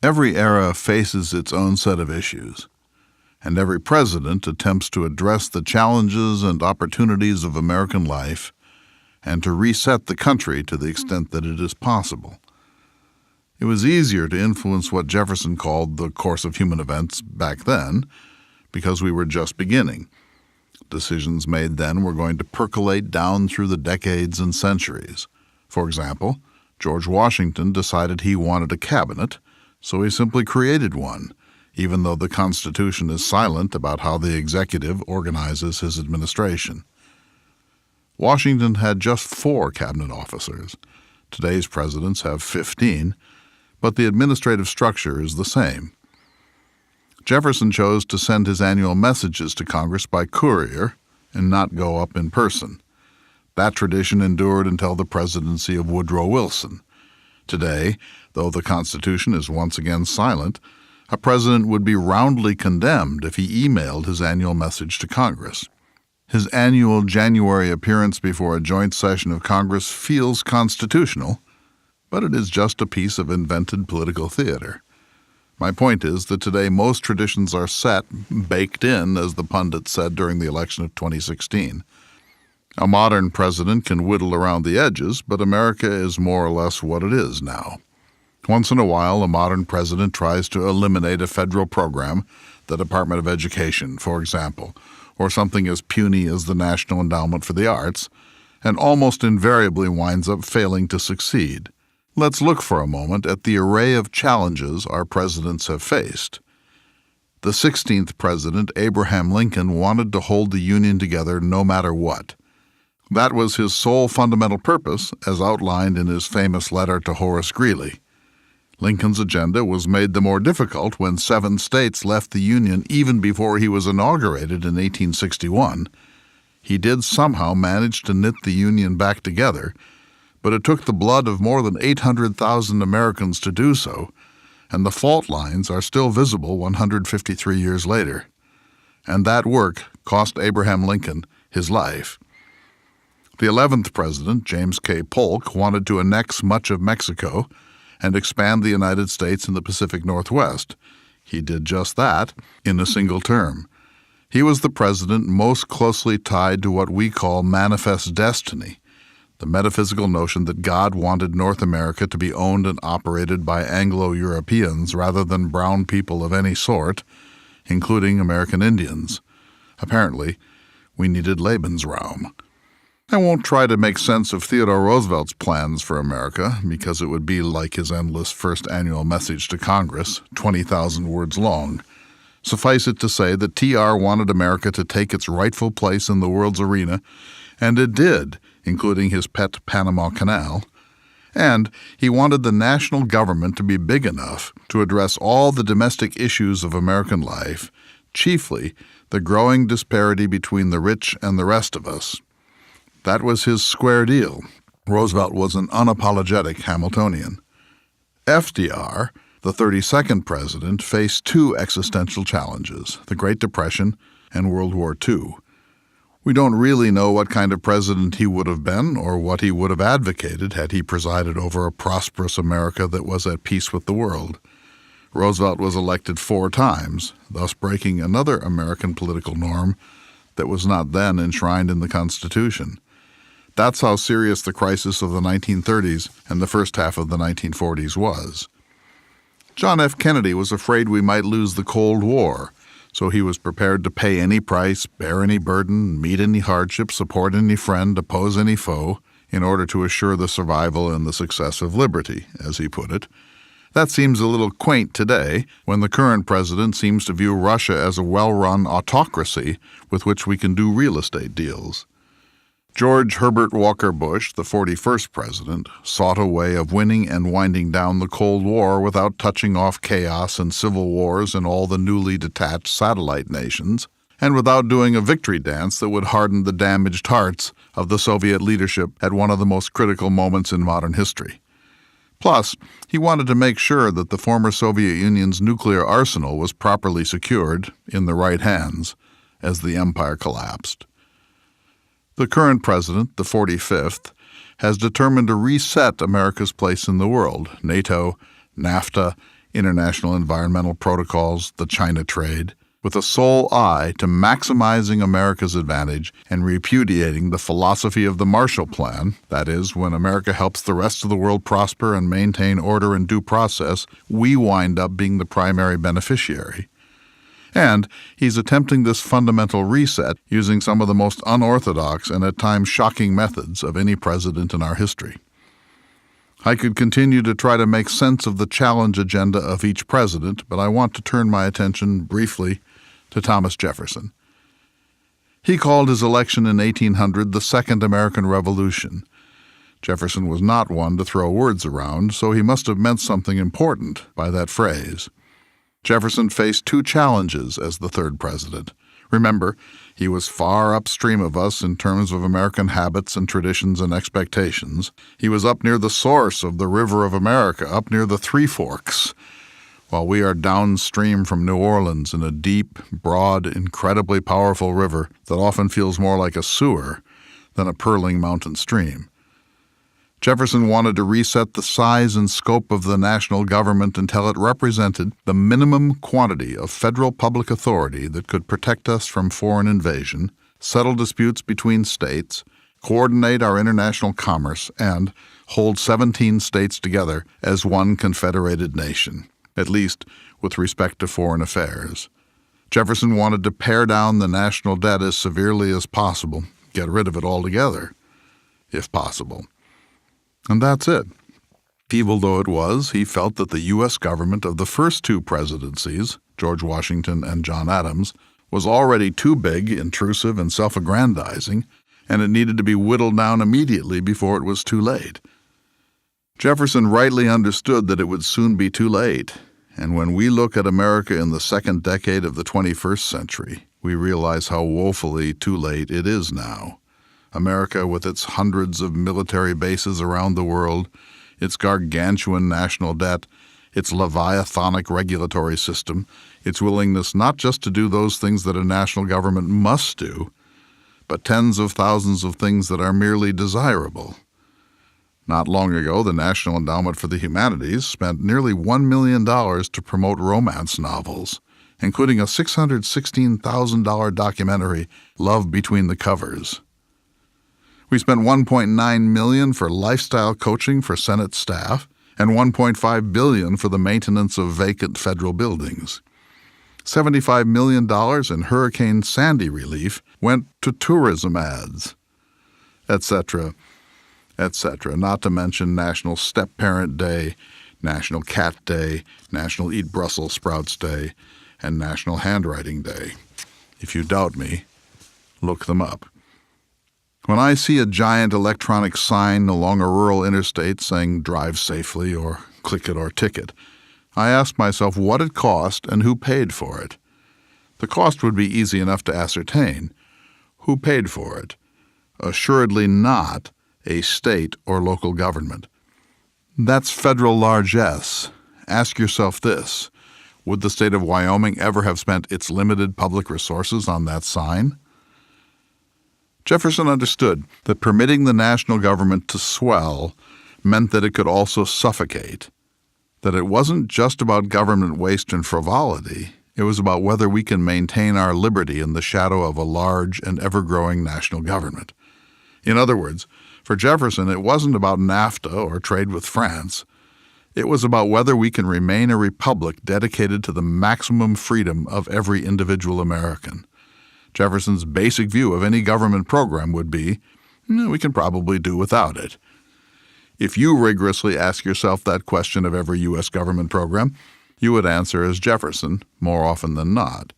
Every era faces its own set of issues, and every president attempts to address the challenges and opportunities of American life and to reset the country to the extent that it is possible. It was easier to influence what Jefferson called the course of human events back then because we were just beginning. Decisions made then were going to percolate down through the decades and centuries. For example, George Washington decided he wanted a cabinet, so he simply created one, even though the Constitution is silent about how the executive organizes his administration. Washington had just 4 cabinet officers. Today's presidents have 15, but the administrative structure is the same. Jefferson chose to send his annual messages to Congress by courier and not go up in person. That tradition endured until the presidency of Woodrow Wilson. Today, though the Constitution is once again silent, a president would be roundly condemned if he emailed his annual message to Congress. His annual January appearance before a joint session of Congress feels constitutional, but it is just a piece of invented political theater. My point is that today most traditions are set, baked in, as the pundits said during the election of 2016. A modern president can whittle around the edges, but America is more or less what it is now. Once in a while, a modern president tries to eliminate a federal program, the Department of Education, for example, or something as puny as the National Endowment for the Arts, and almost invariably winds up failing to succeed. Let's look for a moment at the array of challenges our presidents have faced. The 16th president, Abraham Lincoln, wanted to hold the Union together no matter what. That was his sole fundamental purpose, as outlined in his famous letter to Horace Greeley. Lincoln's agenda was made the more difficult when 7 states left the Union even before he was inaugurated in 1861. He did somehow manage to knit the Union back together, but it took the blood of more than 800,000 Americans to do so, and the fault lines are still visible 153 years later. And that work cost Abraham Lincoln his life. The 11th president, James K. Polk, wanted to annex much of Mexico and expand the United States in the Pacific Northwest. He did just that in a single term. He was the president most closely tied to what we call manifest destiny, the metaphysical notion that God wanted North America to be owned and operated by Anglo-Europeans rather than brown people of any sort, including American Indians. Apparently, we needed Lebensraum. I won't try to make sense of Theodore Roosevelt's plans for America, because it would be like his endless first annual message to Congress, 20,000 words long. Suffice it to say that TR wanted America to take its rightful place in the world's arena, and it did, including his pet Panama Canal. And he wanted the national government to be big enough to address all the domestic issues of American life, chiefly the growing disparity between the rich and the rest of us. That was his square deal. Roosevelt was an unapologetic Hamiltonian. FDR, the 32nd president, faced 2 existential challenges, the Great Depression and World War II. We don't really know what kind of president he would have been or what he would have advocated had he presided over a prosperous America that was at peace with the world. Roosevelt was elected 4 times, thus breaking another American political norm that was not then enshrined in the Constitution. That's how serious the crisis of the 1930s and the first half of the 1940s was. John F. Kennedy was afraid we might lose the Cold War, so he was prepared to pay any price, bear any burden, meet any hardship, support any friend, oppose any foe, in order to assure the survival and the success of liberty, as he put it. That seems a little quaint today, when the current president seems to view Russia as a well-run autocracy with which we can do real estate deals. George Herbert Walker Bush, the 41st president, sought a way of winning and winding down the Cold War without touching off chaos and civil wars in all the newly detached satellite nations, and without doing a victory dance that would harden the damaged hearts of the Soviet leadership at one of the most critical moments in modern history. Plus, he wanted to make sure that the former Soviet Union's nuclear arsenal was properly secured, in the right hands, as the empire collapsed. The current president, the 45th, has determined to reset America's place in the world, NATO, NAFTA, international environmental protocols, the China trade, with a sole eye to maximizing America's advantage and repudiating the philosophy of the Marshall Plan, that is, when America helps the rest of the world prosper and maintain order and due process, we wind up being the primary beneficiary. And he's attempting this fundamental reset using some of the most unorthodox and at times shocking methods of any president in our history. I could continue to try to make sense of the challenge agenda of each president, but I want to turn my attention briefly to Thomas Jefferson. He called his election in 1800 the Second American Revolution. Jefferson was not one to throw words around, so he must have meant something important by that phrase. Jefferson faced two challenges as the third president. Remember, he was far upstream of us in terms of American habits and traditions and expectations. He was up near the source of the River of America, up near the Three Forks, while we are downstream from New Orleans in a deep, broad, incredibly powerful river that often feels more like a sewer than a purling mountain stream. Jefferson wanted to reset the size and scope of the national government until it represented the minimum quantity of federal public authority that could protect us from foreign invasion, settle disputes between states, coordinate our international commerce, and hold 17 states together as one confederated nation, at least with respect to foreign affairs. Jefferson wanted to pare down the national debt as severely as possible, get rid of it altogether, if possible. And that's it. Feeble though it was, he felt that the U.S. government of the first two presidencies, George Washington and John Adams, was already too big, intrusive, and self-aggrandizing, and it needed to be whittled down immediately before it was too late. Jefferson rightly understood that it would soon be too late, and when we look at America in the second decade of the 21st century, we realize how woefully too late it is now. America, with its hundreds of military bases around the world, its gargantuan national debt, its leviathanic regulatory system, its willingness not just to do those things that a national government must do, but tens of thousands of things that are merely desirable. Not long ago, the National Endowment for the Humanities spent nearly $1 million to promote romance novels, including a $616,000 documentary, Love Between the Covers. We spent $1.9 million for lifestyle coaching for Senate staff and $1.5 billion for the maintenance of vacant federal buildings. $75 million in Hurricane Sandy relief went to tourism ads, etc., etc., not to mention National Step-Parent Day, National Cat Day, National Eat Brussels Sprouts Day, and National Handwriting Day. If you doubt me, look them up. When I see a giant electronic sign along a rural interstate saying drive safely or click it or ticket, I ask myself what it cost and who paid for it. The cost would be easy enough to ascertain. Who paid for it? Assuredly not a state or local government. That's federal largesse. Ask yourself this: would the state of Wyoming ever have spent its limited public resources on that sign? Jefferson understood that permitting the national government to swell meant that it could also suffocate, that it wasn't just about government waste and frivolity, it was about whether we can maintain our liberty in the shadow of a large and ever-growing national government. In other words, for Jefferson, it wasn't about NAFTA or trade with France. It was about whether we can remain a republic dedicated to the maximum freedom of every individual American. Jefferson's basic view of any government program would be, we can probably do without it. If you rigorously ask yourself that question of every U.S. government program, you would answer as Jefferson more often than not.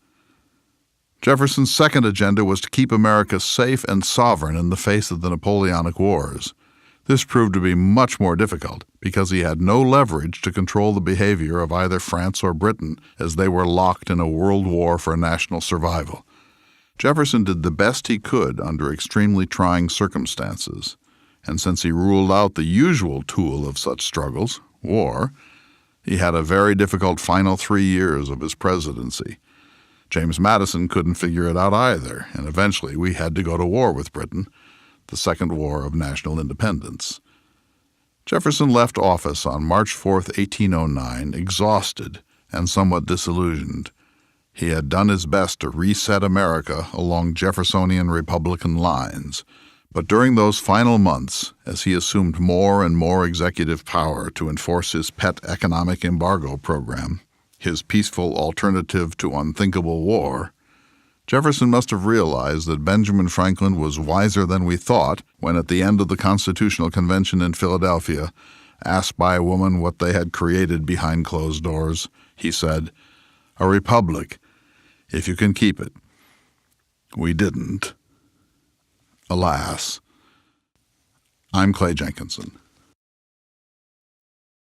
Jefferson's second agenda was to keep America safe and sovereign in the face of the Napoleonic Wars. This proved to be much more difficult because he had no leverage to control the behavior of either France or Britain as they were locked in a world war for national survival. Jefferson did the best he could under extremely trying circumstances, and since he ruled out the usual tool of such struggles, war, he had a very difficult final 3 years of his presidency. James Madison couldn't figure it out either, and eventually we had to go to war with Britain, the Second War of National Independence. Jefferson left office on March 4, 1809, exhausted and somewhat disillusioned. He had done his best to reset America along Jeffersonian Republican lines, but during those final months, as he assumed more and more executive power to enforce his pet economic embargo program, his peaceful alternative to unthinkable war, Jefferson must have realized that Benjamin Franklin was wiser than we thought when, at the end of the Constitutional Convention in Philadelphia, asked by a woman what they had created behind closed doors, he said, "A republic, if you can keep it." We didn't. Alas. I'm Clay Jenkinson.